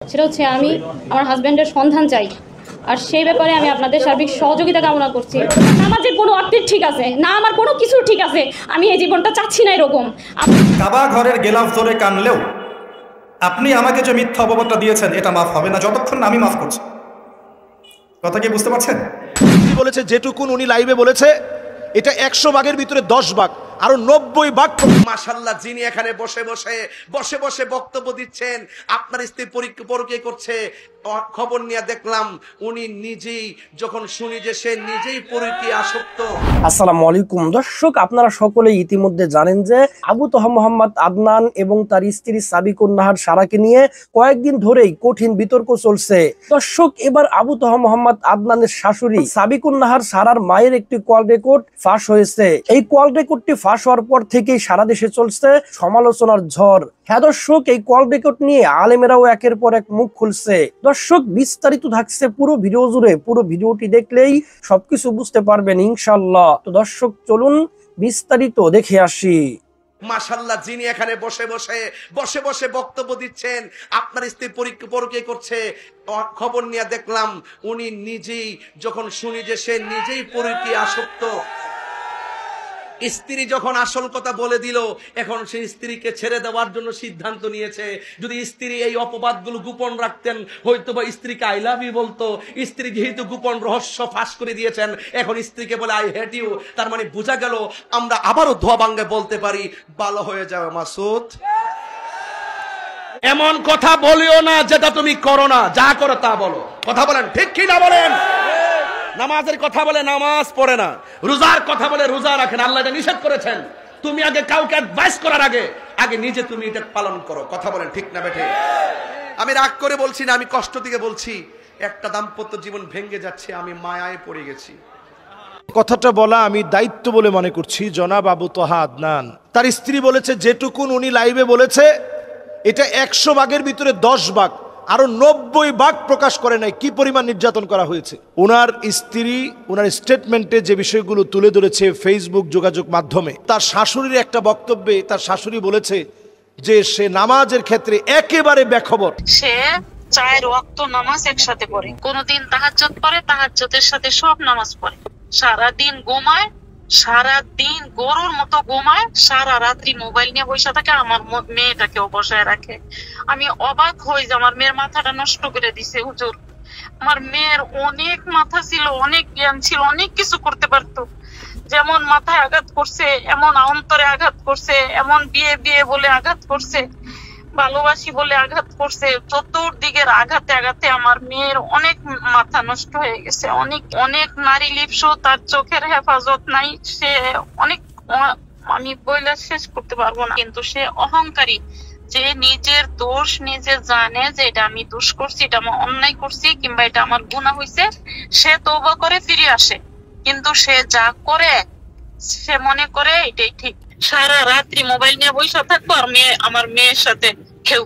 সেটা হচ্ছে আমি আমার হাজব্যান্ডের সন্ধান চাই, আর সেই ব্যাপারে আমি আপনাদের সার্বিক সহযোগিতা কামনা করছি। নামাজের কোনো অর্থের ঠিক আছে না, আমার কোনো কিছু ঠিক আছে, আমি এই জীবনটা চাচ্ছি না এরকম। কাবা ঘরের গেলাফ ধরে কানলেও আপনি আমাকে যে মিথ্যা অপবাদটা দিয়েছেন এটা মাফ হবে না যতক্ষণ না আমি মাফ করছি। কথা কি বুঝতে পারছেন? বলেছে যেটুকুন উনি লাইভে বলেছে এটা 100 ভাগের ভিতরে 10 ভাগ, আরো 90 ভাগ। মাশাআল্লাহ, যিনি এখানে বসে বসে বক্তব্য দিচ্ছেন, আপনার স্ত্রী পরকীয়া করছে, খবর নিয়ে দেখলাম উনি নিজেই, যখন শুনি যে সে নিজেই পরকীয়া আসক্ত। আসসালামু আলাইকুম দর্শক, আপনারা সকলে ইতিমধ্যে জানেন যে আবু তোহা মোহাম্মদ আদনান এবং তার স্ত্রী সাবিকুন নাহার সারাকে নিয়ে কয়েকদিন ধরেই কঠিন বিতর্ক চলছে। দর্শক, এবার আবু তোহা মোহাম্মদ আদনানের শাশুড়ি সাবিকুন নাহার সারার মায়ের একটি কল রেকর্ড ফাঁস হয়েছে। এই কল রেকর্ডটি ফাঁস হওয়ার পর থেকেই সারা দেশে চলছে সমালোচনার ঝড়। হ্যাঁ দর্শক, এই কল রেকর্ড নিয়ে আলেমেরাও একের পর এক মুখ খুলছে। দর্শক, বিস্তারিত থাকছে পুরো ভিডিও জুড়ে, পুরো ভিডিওটি দেখলেই সবকিছু বুঝতে পারবেন ইনশাআল্লাহ। তো দর্শক, চলুন বিস্তারিত দেখে আসি। মাশাআল্লাহ, যিনি এখানে বসে বক্তব্য দিচ্ছেন, আপনার স্ত্রী পরকীয়া করছে, খবর নিয়ে দেখলাম উনি নিজেই, যখন শুনি যে সে নিজেই পরকীয়া আসক্ত, স্ত্রী যখন আসল কথা বলে দিল, এখন সেই স্ত্রীকে ছেড়ে দেওয়ার জন্য সিদ্ধান্ত নিয়েছে। যদি স্ত্রী এই অপবাদগুলো গোপন রাখতেন, হয়তো বা স্ত্রীকে আই লাভ ইউ বলতো। স্ত্রী যেহেতু গোপন রহস্য ফাঁস করে দিয়েছেন, এখন স্ত্রীকে বলে আই হেট ইউ। তার মানে বোঝা গেল আমরা আবারও ধোয়া ভাঙ্গে বলতে পারি, ভালো হয়ে যাবে মাসুদ। এমন কথা বলিও না যেটা তুমি করো না, যা করো তা বলো। কথা বলেন ঠিক কি না বলেন? নামাজের কথা বলে নামাজ পড়ে না, রোজার কথা বলে রোজা রাখেন। আল্লাহ এটা নিষেধ করেছেন। তুমি আগে কাউকে অ্যাডভাইস করার আগে নিজে তুমি এটা পালন করো। কথা বলেন ঠিক না বেঠে? আমি রাগ করে বলছি না, আমি কষ্ট থেকে বলছি। একটা দাম্পত্য জীবন ভেঙে যাচ্ছে, আমি মায়ায় পড়ে গেছি। কথাটা বলা আমি দায়িত্ব বলে মনে করছি। জনাব আবু তোহা আদনান, তার স্ত্রী বলেছে যেটুকুন উনি লাইভে বলেছে এটা 100 ভাগের ভিতরে 10 ভাগ, আরো 90 ভাগ প্রকাশ করে নাই কি পরিমাণ নির্যাতন করা হয়েছে। ওনার স্ত্রী ওনার স্টেটমেন্টে যে বিষয়গুলো তুলে ধরেছে ফেসবুক যোগাযোগ মাধ্যমে, তার শাশুড়ির একটা বক্তব্যে তার শাশুড়ি বলেছে যে সে নামাজের ক্ষেত্রে একেবারে বেখবর। সে 4 ওয়াক্ত নামাজ একসাথে পড়ে, কোনদিন তাহাজ্জুদ পড়ে, তাহাজ্জুদের সাথে সব নামাজ পড়ে, সারাদিন ঘুমায়, সারাদিন গরুর মতো ঘুমায়, সারা রাত্রি মোবাইল নিয়ে বসে থাকে, আমার মেয়েটাকেও বসায় রাখে। আমি অবাক হই যে আমার মেয়ের মাথাটা নষ্ট করে দিছে হুজুর। আমার মেয়ের অনেক মাথা ছিল, অনেক জ্ঞান ছিল, অনেক কিছু করতে পারতো। যেমন মাথায় আঘাত করছে, এমন অন্তরে আঘাত করছে, এমন বিয়ে বলে আঘাত করছে, ভালোবাসি বলে আঘাত করছে। চতুর্দিকের আঘাতে আমার মেয়ের অনেক মাথা নষ্ট হয়ে গেছে। অনেক নারী লিপ্সু, তার চোখের হেফাজত নাই। সে অনেক, আমি বইলে শেষ করতে পারবো না। কিন্তু সে অহংকারী, যে নিজের দোষ নিজে জানে যে এটা আমি দোষ করছি, এটা আমি অন্যায় করছি, কিংবা এটা আমার গুনাহ হয়েছে, সে তওবা করে ফিরে আসে। কিন্তু সে যা করে সে মনে করে এটাই ঠিক। সারা রাত্রি মোবাইল নিয়ে বসে থাকবো, আর আমার মেয়ের সাথে ঘেউ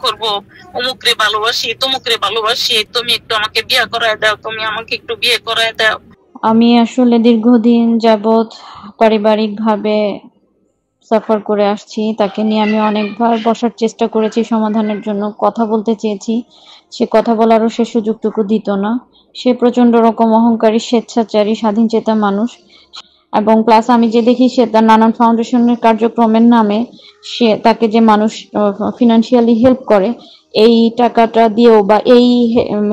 করবো, অমুকরে ভালোবাসি, তমুকরে ভালোবাসি, তুমি একটু আমাকে বিয়ে করায় দাও, তুমি আমাকে একটু বিয়ে করায় দাও। আমি আসলে দীর্ঘদিন যাবৎ পারিবারিক ভাবে সাফার করে আসছি। তাকে নিয়ে আমি অনেকবার বসার চেষ্টা করেছি, সমাধানের জন্য কথা বলতে চেয়েছি। সে কথা বলারও সে সুযোগটুকু দিত না। সে প্রচন্ড রকম অহংকারী, স্বেচ্ছাচারী, স্বাধীনচেতা মানুষ। এবং প্লাস আমি যে দেখি সে তার নানান ফাউন্ডেশনের কার্যক্রমের নামে সে তাকে যে মানুষ ফিনান্সিয়ালি হেল্প করে, এই টাকাটা দিয়েও বা এই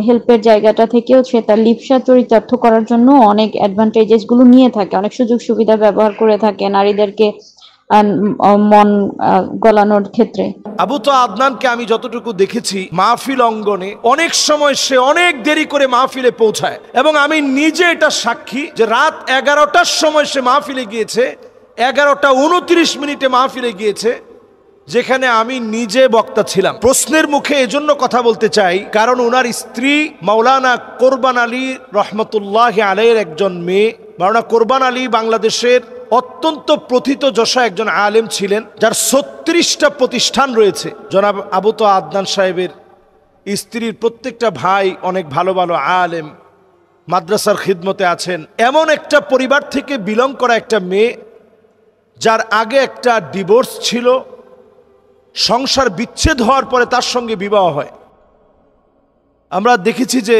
হেল্পের জায়গাটা থেকেও সে তার লিপ্সা চরিতার্থ করার জন্য অনেক অ্যাডভান্টেজেস গুলো নিয়ে থাকে, অনেক সুযোগ সুবিধা ব্যবহার করে থাকে নারীদেরকে মন গলানোর ক্ষেত্রে। আবু তোহা আদনানকে আমি যতটুকু দেখেছি মাহফিল অঙ্গনে অনেক সময় সে অনেক দেরি করে মাহফিলে পৌঁছায়, এবং আমি নিজে এটা সাক্ষী যে রাত 11টার সময় সে মাহফিলে গিয়েছে, 11টা 29 মাহফিলে গিয়েছে, যেখানে আমি নিজে বক্তা ছিলাম। প্রশ্নের মুখে এজন্য কথা বলতে চাই কারণ ওনার স্ত্রী মাওলানা কোরবান আলী রহমতুল্লাহ আলাইহির একজন মেয়ে। মাওলানা কোরবান আলী বাংলাদেশের অত্যন্ত প্রথিতযশা একজন আলেম ছিলেন, যার 36টা প্রতিষ্ঠান রয়েছে। জনাব আবু তোহা আদনান সাহেবের স্ত্রীর প্রত্যেকটা ভাই অনেক ভালো ভালো আলেম, মাদ্রাসার খিদমতে আছেন। এমন একটা পরিবার থেকে বিলং করা একটা মেয়ে, যার আগে একটা ডিভোর্স ছিল, সংসার বিচ্ছেদ হওয়ার পরে তার সঙ্গে বিবাহ হয়। আমরা দেখেছি যে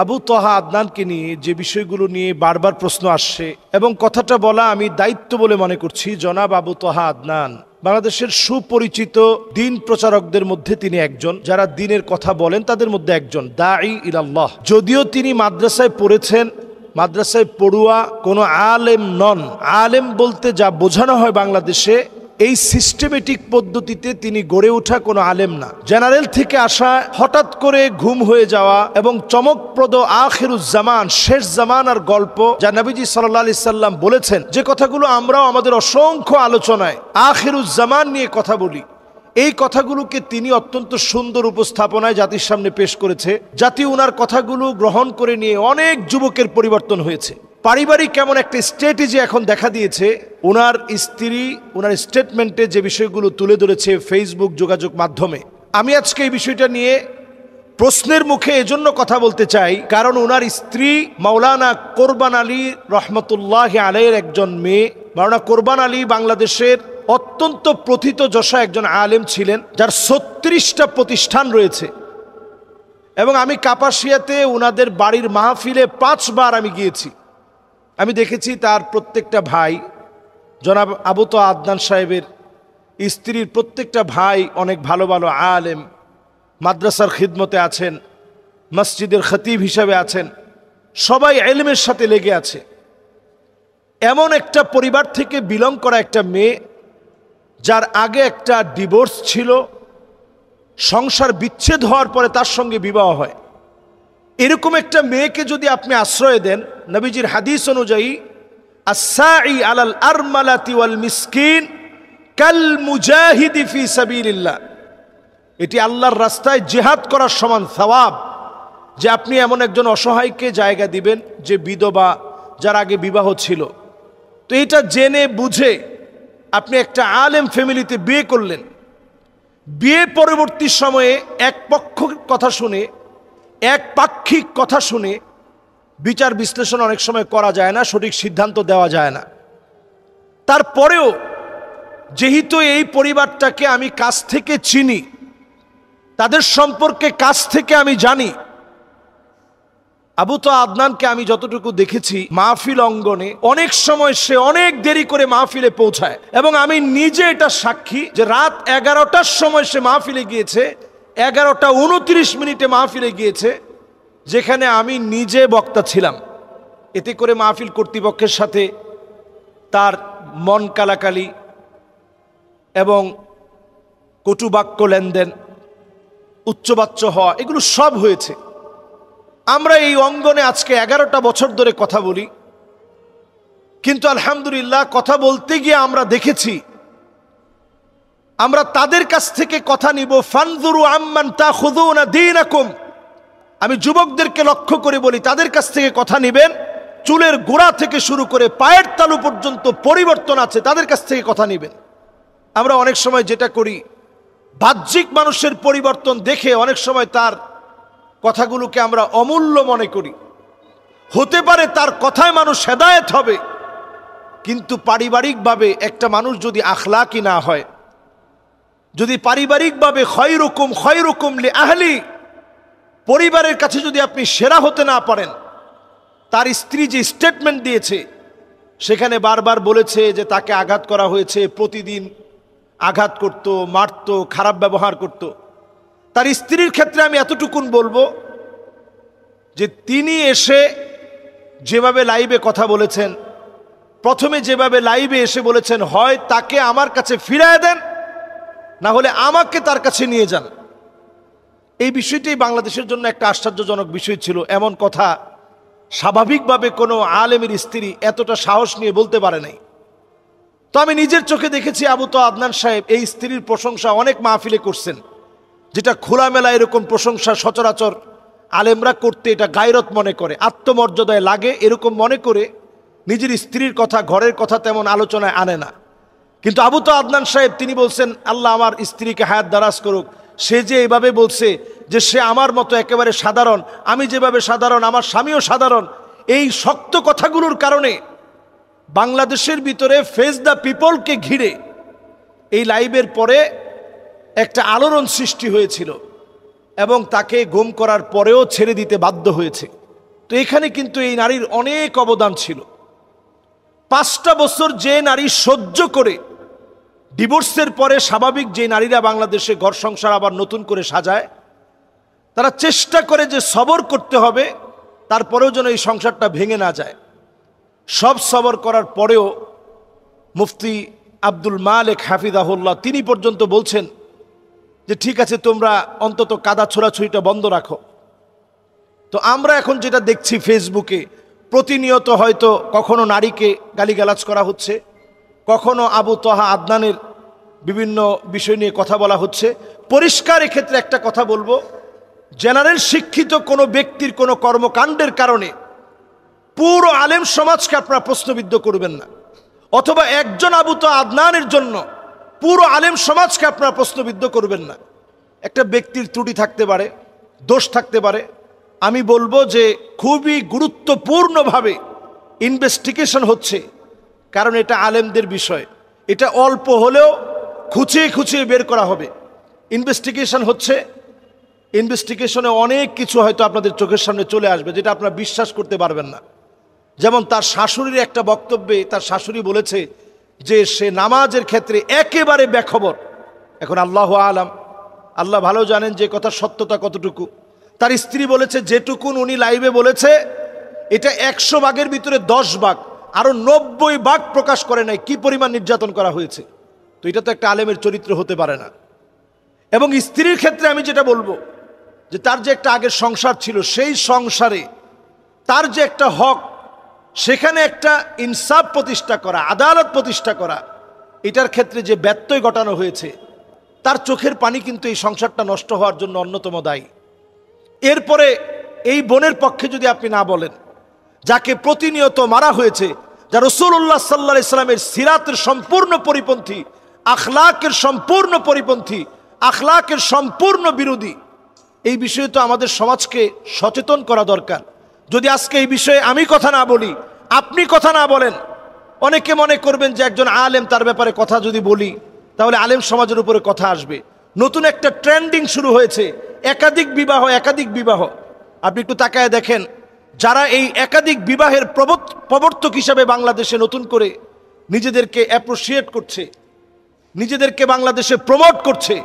আবু তহা আদনানকে নিয়ে যে বিষয়গুলো নিয়ে বারবার প্রশ্ন আসছে এবং কথাটা বলা আমি দায়িত্ব বলে মনে করছি। জনাব আবু তহা আদনান বাংলাদেশের সুপরিচিত দিন প্রচারকদের মধ্যে তিনি একজন, যারা দিনের কথা বলেন তাদের মধ্যে একজন, দাঈ ইলাল্লাহ। যদিও তিনি মাদ্রাসায় পড়েছেন, মাদ্রাসায় পড়ুয়া কোনো আলেম নন। আলেম বলতে যা বোঝানো হয় বাংলাদেশে, এই সিস্টেমেটিক পদ্ধতিতে তিনি গড়ে ওঠা কোনো আলেম না। জেনারেল থেকে আসা, হঠাৎ করে ঘুম হয়ে যাওয়া এবং চমকপ্রদ আখিরুজ্জামান, শেষ জামানার গল্প, যা নবীজি সাল্লাল্লাহু আলাইহি সাল্লাম বলেছেন, যে কথাগুলো আমরাও আমাদের অসংখ্য আলোচনায় আখিরুজ্জামান নিয়ে কথা বলি, এই কথাগুলোকে তিনি অত্যন্ত সুন্দর উপস্থাপনায় জাতির সামনে পেশ করেছে। জাতি ওনার কথাগুলো গ্রহণ করে নিয়ে অনেক যুবকের পরিবর্তন হয়েছে। পারিবারিক কেমন একটা স্ট্র্যাটেজি এখন দেখা দিয়েছে। ওনার স্ত্রী ওনার স্টেটমেন্টে যে বিষয়গুলো তুলে ধরেছে ফেসবুক যোগাযোগ মাধ্যমে, আমি আজকে এই বিষয়টা নিয়ে প্রশ্নের মুখে এজন্য কথা বলতে চাই, কারণ ওনার স্ত্রী মাওলানা কোরবান আলী রহমতুল্লাহ আলাইহির একজন মেয়ে। মাওলানা কোরবান আলী বাংলাদেশের অত্যন্ত প্রথিতযশা একজন আলেম ছিলেন, যার 36টা প্রতিষ্ঠান রয়েছে। এবং আমি কাপাসিয়াতে ওনাদের বাড়ির মাহফিলে 5 বার আমি গিয়েছি। আমি দেখেছি তার প্রত্যেকটা ভাই, জনাব আবু তহা আদনান সাহেবের স্ত্রীর প্রত্যেকটা ভাই অনেক ভালো ভালো আলেম, মাদ্রাসার খিদমতে আছেন, মসজিদের খতিব হিসাবে আছেন, সবাই ইলমের সাথে লেগে আছে। এমন একটা পরিবার থেকে বিলং করা একটা মেয়ে, যার আগে একটা ডিভোর্স ছিল, সংসার বিচ্ছেদ হওয়ার পরে তার সঙ্গে বিবাহ হয়। এরকম একটা মেয়েকে যদি আপনি আশ্রয় দেন, নবীজির হাদিস অনুযায়ী আস-সাঈ আলাল আরমালাতি ওয়াল মিসকিন কাল মুজাহিদি ফি সাবিলিল্লাহ, এটি আল্লাহর রাস্তায় জিহাদ করার সমান সওয়াব। যে আপনি এমন একজন অসহায়কে জায়গা দিবেন যে বিধবা, যার আগে বিবাহ ছিল। তো এটা জেনে বুঝে আপনি একটা আলেম ফ্যামিলিতে বিয়ে করলেন। বিয়ে পরবর্তী সময়ে এক পক্ষ কথা শুনে, এক পাক্ষিক কথা শুনে বিচার বিশ্লেষণ অনেক সময় করা যায় না, সঠিক সিদ্ধান্ত দেওয়া যায় না। তারপরেও যেহেতু এই পরিবারটাকে আমি কাছ থেকে চিনি, তাদের সম্পর্কে কাছ থেকে আমি জানি, আবু তহা আদনানকে আমি যতটুকু দেখেছি মাহফিল অঙ্গনে অনেক সময় সে অনেক দেরি করে মাহফিলে পৌঁছায়। এবং আমি নিজে এটা সাক্ষী যে রাত 11টার সময় সে মাহফিলে গিয়েছে, 11টা 29 মাহফিলে গিয়েছে, যেখানে আমি নিজে বক্তা ছিলাম। এতে করে মাহফিল কর্তৃপক্ষের সাথে তার মন কালাকালি এবং কটুবাক্য লেনদেন, উচ্চবাচ্য হওয়া, এগুলো সব হয়েছে। আমরা এই অঙ্গনে আজকে 11টা বছর ধরে কথা বলি, কিন্তু আলহামদুলিল্লাহ কথা বলতে গিয়ে আমরা দেখেছি, আমরা তাদের কাছ থেকে কথা নিব, ফানজুরু আম্মান তাখুযুনা দীনাকুম। আমি যুবকদেরকে লক্ষ্য করে বলি, তাদের কাছ থেকে কথা নেবেন, চুলের গোড়া থেকে শুরু করে পায়ের তালু পর্যন্ত পরিবর্তন আছে, তাদের কাছ থেকে কথা নেবেন। আমরা অনেক সময় যেটা করি, বাহ্যিক মানুষের পরিবর্তন দেখে অনেক সময় তার কথাগুলোকে আমরা অমূল্য মনে করি। হতে পারে তার কথায় মানুষ হেদায়েত হবে, কিন্তু পারিবারিকভাবে একটা মানুষ যদি আখলাকি না হয়, যদি পারিবারিকভাবে খয়রুকুম লি আহলি, পরিবারের কাছে যদি আপনি সেরা হতে না পারেন, তার স্ত্রী যে স্টেটমেন্ট দিয়েছে সেখানে বারবার বলেছে যে তাকে আঘাত করা হয়েছে, প্রতিদিন আঘাত করত, মারত, খারাপ ব্যবহার করত। তার স্ত্রীর ক্ষেত্রে আমি এতটুকুন বলবো যে তিনি এসে যেভাবে লাইভে কথা বলেছেন, প্রথমে যেভাবে লাইভে এসে বলেছেন, হয় তাকে আমার কাছে ফিরিয়ে দেন, না হলে আমাকে তার কাছে নিয়ে যান। এই বিষয়টাই বাংলাদেশের জন্য একটা আশ্চর্যজনক বিষয় ছিল। এমন কথা স্বাভাবিকভাবে কোনো আলেমের স্ত্রী এতটা সাহস নিয়ে বলতে পারে নাই। তো আমি নিজের চোখে দেখেছি আবু তহা আদনান সাহেব এই স্ত্রীর প্রশংসা অনেক মাহফিলে করছেন, যেটা খোলামেলা এরকম প্রশংসা সচরাচর আলেমরা করতে এটা গায়রত মনে করে, আত্মমর্যাদায় লাগে, এরকম মনে করে নিজের স্ত্রীর কথা, ঘরের কথা তেমন আলোচনায় আনে না। কিন্তু আবু তহা আদনান সাহেব তিনি বলছেন, আল্লাহ আমার স্ত্রীকে হায়াত দারাজ করুক। সে যে এভাবে বলছে যে সে আমার মতো একেবারে সাধারণ, আমি যেভাবে সাধারণ আমার স্বামীও সাধারণ, এই শক্ত কথাগুলোর কারণে বাংলাদেশের ভিতরে ফেস দ্য পিপলকে ঘিরে এই লাইভের পরে একটা আলোড়ন সৃষ্টি হয়েছিল এবং তাকে গুম করার পরেও ছেড়ে দিতে বাধ্য হয়েছে। তো এখানে কিন্তু এই নারীর অনেক অবদান ছিল। 5টা বছর যে নারী সহ্য করে ডিভোর্সের পরে স্বাভাবিক যে নারীরা বাংলাদেশে ঘর সংসার আবার নতুন করে সাজায়, তারা চেষ্টা করে যে সবর করতে হবে, তারপরেও যেন এই সংসারটা ভেঙে না যায়। সব সবর করার পরেও মুফতি আব্দুল মালিক হাফিজাহুল্লাহ তিনি পর্যন্ত বলছেন যে ঠিক আছে, তোমরা অন্তত কাদা ছোড়াছুড়িটা বন্ধ রাখো। তো আমরা এখন যেটা দেখছি ফেসবুকে প্রতিনিয়ত হয়তো কখনো নারীকে গালিগালাজ করা হচ্ছে, কখনো আবু তহা আদনানের বিভিন্ন বিষয় নিয়ে কথা বলা হচ্ছে। পরিষ্কার এক্ষেত্রে একটা কথা বলবো, জেনারেল শিক্ষিত কোনো ব্যক্তির কোনো কর্মকাণ্ডের কারণে পুরো আলেম সমাজকে আপনারা প্রশ্নবিদ্ধ করবেন না, অথবা একজন আবু তহা আদনানের জন্য পুরো আলেম সমাজকে আপনারা প্রশ্নবিদ্ধ করবেন না। একটা ব্যক্তির ত্রুটি থাকতে পারে, দোষ থাকতে পারে। আমি বলবো যে খুবই গুরুত্বপূর্ণভাবে ইনভেস্টিগেশন হচ্ছে, কারণ এটা আলেমদের বিষয়। এটা অল্প হলেও খুঁচিয়ে খুঁচিয়ে বের করা হবে। ইনভেস্টিগেশন হচ্ছে, ইনভেস্টিগেশনে অনেক কিছু হয়তো আপনাদের চোখের সামনে চলে আসবে যেটা আপনারা বিশ্বাস করতে পারবেন না। যেমন তার শাশুড়ির একটা বক্তব্যে তার শাশুড়ি বলেছে যে সে নামাজের ক্ষেত্রে একেবারে বেখবর। এখন আল্লাহু আলাম, আল্লাহ ভালো জানেন যে কথা সত্যতা কতটুকু। তার স্ত্রী বলেছে যেটুকুন উনি লাইভে বলেছে এটা 100 ভাগের ভিতরে 10 ভাগ, আরো 90 ভাগ প্রকাশ করে নাই কি পরিমাণ নির্যাতন করা হয়েছে। তো এটা তো একটা আলেমের চরিত্র হতে পারে না। এবং স্ত্রীর ক্ষেত্রে আমি যেটা বলবো যে তার যে একটা আগের সংসার ছিল, সেই সংসারে তার যে একটা হক, সেখানে একটা ইনসাফ প্রতিষ্ঠা করা, আদালত প্রতিষ্ঠা করা, এটার ক্ষেত্রে যে ব্যত্যয় ঘটানো হয়েছে, তার চোখের পানি কিন্তু এই সংসারটা নষ্ট হওয়ার জন্য অন্যতম দায়ী। এরপরে এই বোনের পক্ষে যদি আপনি না বলেন, যাকে প্রতিনিয়ত মারা হয়েছে, যা রাসূলুল্লাহ সাল্লাল্লাহু আলাইহি সাল্লামের সিরাতের সম্পূর্ণ পরিপন্থী, আখলাকের সম্পূর্ণ পরিপন্থী, আখলাকের সম্পূর্ণ বিরোধী, এই বিষয়ে তো আমাদের সমাজকে সচেতন করা দরকার। যদি আজকে এই বিষয়ে আমি কথা না বলি, আপনি কথা না বলেন, অনেকে মনে করবেন যে একজন আলেম, তার ব্যাপারে কথা যদি বলি তাহলে আলেম সমাজের উপরে কথা আসবে। নতুন একটা ট্রেন্ডিং শুরু হয়েছে, একাধিক বিবাহ, একাধিক বিবাহ। আপনি একটু তাকায় দেখেন, যারা এই একাধিক বিবাহের প্রবর্তক হিসাবে বাংলাদেশে নতুন করে নিজেদেরকে অ্যাপ্রিশিয়েট করছে, নিজেদেরকে বাংলাদেশে প্রমোট করছে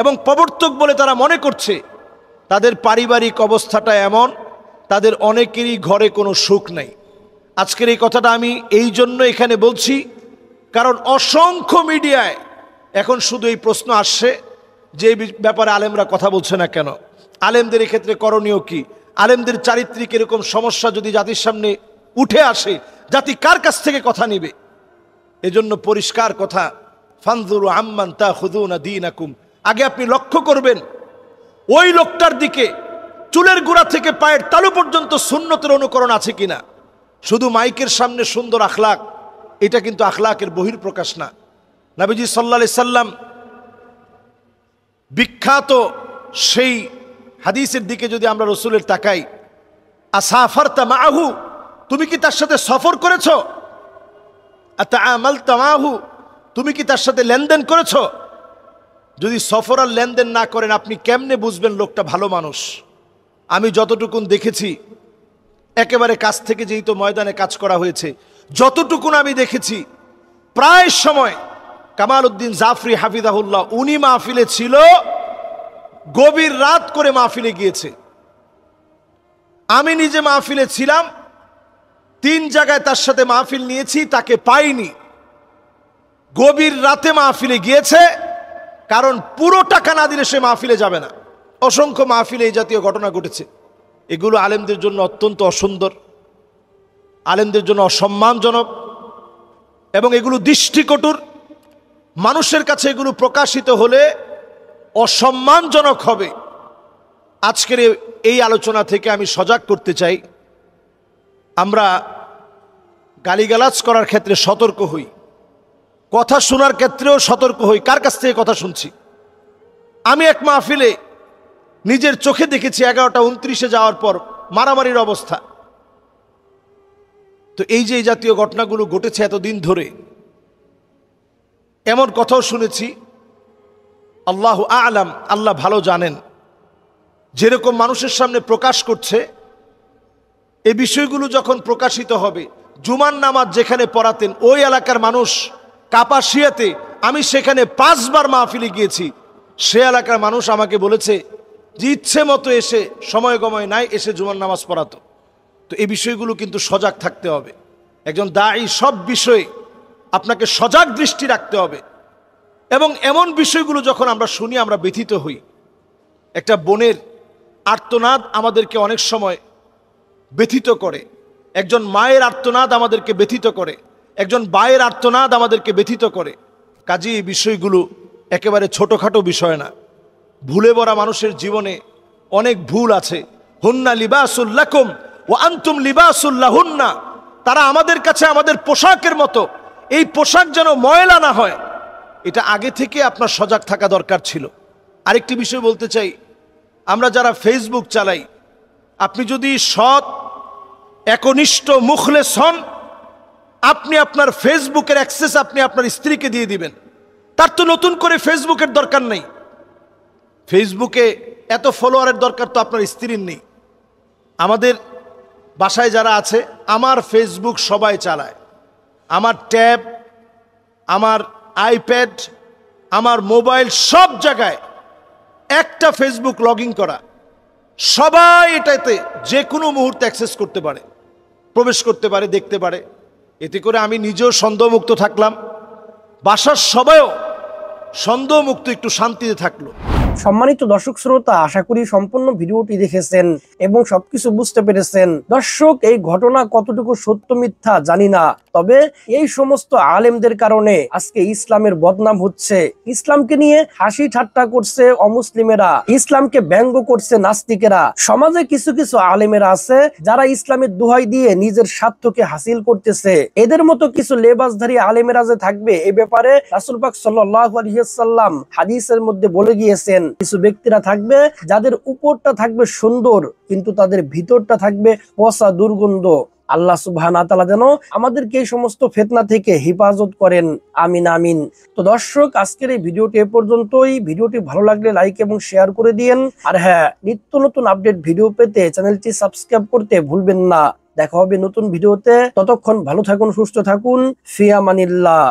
এবং প্রবর্তক বলে তারা মনে করছে, তাদের পারিবারিক অবস্থাটা এমন, তাদের অনেকেরই ঘরে কোনো সুখ নাই। আজকের এই কথাটা আমি এই জন্য এখানে বলছি, কারণ অসংখ্য মিডিয়ায় এখন শুধু এই প্রশ্ন আসছে যে এই ব্যাপারে আলেমরা কথা বলছে না কেন, আলেমদের এক্ষেত্রে করণীয় কি, আলেমদের চারিত্রিক এরকম সমস্যা যদি জাতির সামনে উঠে আসে, জাতি কার কাছ থেকে কথা নিবে? এজন্য পরিষ্কার কথা, ফানজুরু আম্মান তাখুযুনা দীনাকুম, আগে আপনি লক্ষ্য করবেন ওই লোকটার দিকে চুলের গোড়া থেকে পায়ের তালু পর্যন্ত সুন্নতের অনুকরণ আছে কিনা। শুধু মাইকের সামনে সুন্দর আখলাক, এটা কিন্তু আখলাকের বহির্প্রকাশ না। নবীজি সাল্লাল্লাহু আলাইহি সাল্লাম বিখ্যাত সেই হাদিসের দিকে যদি আমরা রসুলের তাকাই, আসাফারতা মাহু, তুমি কি তার সাথে সফর করেছো? আতাআমালতা মাহু, তুমি কি তার সাথে লেনদেন করেছো? যদি সফর আর লেনদেন না করেন, আপনি কেমনে বুঝবেন লোকটা ভালো মানুষ? আমি যতটুকুন দেখেছি, একেবারে কাছ থেকে, যেই তো ময়দানে কাজ করা হয়েছে, যতটুকুন আমি দেখেছি, প্রায় সময় কামাল উদ্দিন জাফরি হাফিজাহুল্লাহ উনি মাহফিলে ছিল, গভীর রাত করে মাহফিলে গিয়েছে। আমি নিজে মাহফিলে ছিলাম, 3 জায়গায় তার সাথে মাহফিল নিয়েছি, তাকে পাইনি। গভীর রাতে মাহফিলে গিয়েছে, কারণ পুরো টাকা না দিলে সে মাহফিলে যাবে না। অসংখ্য মাহফিলে এই জাতীয় ঘটনা ঘটেছে। এগুলো আলেমদের জন্য অত্যন্ত অসুন্দর, আলেমদের জন্য অসম্মানজনক এবং এগুলো দৃষ্টিকটুর। মানুষের কাছে এগুলো প্রকাশিত হলে অসম্মানজনক হবে। আজকের এই আলোচনা থেকে আমি সজাগ করতে চাই, আমরা গালিগালাজ করার ক্ষেত্রে সতর্ক হই, কথা শোনার ক্ষেত্রেও সতর্ক হই। কার কাছ থেকে কথা শুনছি? আমি এক মাহফিলে নিজের চোখে দেখেছি 11:29 যাওয়ার পর মারামারির অবস্থা। তো এই যে এই জাতীয় ঘটনাগুলো ঘটেছে এতদিন ধরে, এমন কথাও শুনেছি, আল্লাহু আ'লাম, আল্লাহ ভালো জানেন, যেরকম মানুষের সামনে প্রকাশ করছে, এই বিষয়গুলো যখন প্রকাশিত হবে, জুমার নামাজ যেখানে পড়াতেন ওই এলাকার মানুষ কাপাসিয়াতে, আমি সেখানে 5 বার মাহফিলে গিয়েছি, সে এলাকার মানুষ আমাকে বলেছে যে ইচ্ছে মতো এসে সময় গময় নাই এসে জুমার নামাজ পড়াতো। তো এই বিষয়গুলো কিন্তু সজাগ থাকতে হবে। একজন দায়ী সব বিষয়ে আপনাকে সজাগ দৃষ্টি রাখতে হবে। এবং এমন বিষয়গুলো যখন আমরা শুনি আমরা ব্যথিত হই। একটা বোনের আর্তনাদ আমাদেরকে অনেক সময় ব্যথিত করে, একজন মায়ের আর্তনাদ আমাদেরকে ব্যথিত করে, একজন ভাইয়ের আর্তনাদ আমাদেরকে ব্যথিত করে। কাজেই এই বিষয়গুলো একেবারে ছোটোখাটো বিষয় না। ভুলে ভরা মানুষের জীবনে অনেক ভুল আছে। হুন্না লিবাসুল লাকুম ওয়া আনতুম লিবাসুল লাহুন্না, তারা আমাদের কাছে আমাদের পোশাকের মতো। এই পোশাক যেন ময়লা না হয়, এটা আগে থেকে আপনার সজাগ থাকা দরকার ছিল। আরেকটি বিষয় বলতে চাই, আমরা যারা ফেসবুক চালাই, আপনি যদি সৎ একনিষ্ঠ মুখলেস হন, আপনি আপনার ফেসবুকের অ্যাক্সেস আপনি আপনার স্ত্রীকে দিয়ে দিবেন। তার তো নতুন করে ফেসবুকের দরকার নেই। ফেসবুকে এত ফলোয়ারের দরকার তো আপনার স্ত্রীর নেই। আমাদের বাসায় যারা আছে, আমার ফেসবুক সবাই চালায়। আমার ট্যাব, আমার আইপ্যাড, আমার মোবাইল, সব জায়গায় একটা ফেসবুক লগ ইন করা। সবাই এটাতে যে কোনো মুহূর্তে অ্যাক্সেস করতে পারে, প্রবেশ করতে পারে, দেখতে পারে। এতে করে আমি নিজেও সন্দেহমুক্ত থাকলাম, বাসার সবাইও সন্দেহমুক্ত, একটু শান্তিতে থাকলো। সম্মানিত দর্শক শ্রোতা, আশা করি সম্পূর্ণ ভিডিওটি দেখেছেন এবং সবকিছু বুঝতে পেরেছেন। দর্শক, এই ঘটনা কতটুকু সত্য মিথ্যা জানি না, তবে এই সমস্ত আলেমদের কারণে আজকে ইসলামের বদনাম হচ্ছে। ইসলামকে নিয়ে হাসি ঠাট্টা করছে অমুসলিমেরা, ইসলামকে ব্যঙ্গ করছে নাস্তিকেরা। সমাজে কিছু কিছু আলেমেরা আছে যারা ইসলামের দোহাই দিয়ে নিজের স্বার্থকে হাসিল করতেছে। এদের মতো কিছু লেবাসধারী আলেমেরা যে থাকবে, এ ব্যাপারে রাসূল পাক সাল্লাল্লাহু আলাইহি ওয়াসাল্লাম হাদিসের মধ্যে বলে গিয়েছেন। কিছু ব্যক্তিরা থাকবে যাদের উপরটা থাকবে সুন্দর, কিন্তু তাদের ভিতরটা থাকবে পচা দুর্গন্ধ। আল্লাহ সুবহানাহু ওয়া তাআলা যেন আমাদেরকে এই সমস্ত ফিতনা থেকে হেফাজত করেন, আমিন আমিন। তো দর্শক, আজকের এই ভিডিওটি এ পর্যন্তই। ভিডিওটি ভালো লাগলে লাইক এবং শেয়ার করে দিয়েন। আর হ্যাঁ, নিত্য নতুন আপডেট ভিডিও পেতে চ্যানেলটি সাবস্ক্রাইব করতে ভুলবেন না। দেখা হবে নতুন ভিডিওতে। ততক্ষণ ভালো থাকুন, সুস্থ থাকুন। ফি আমানিল্লাহ।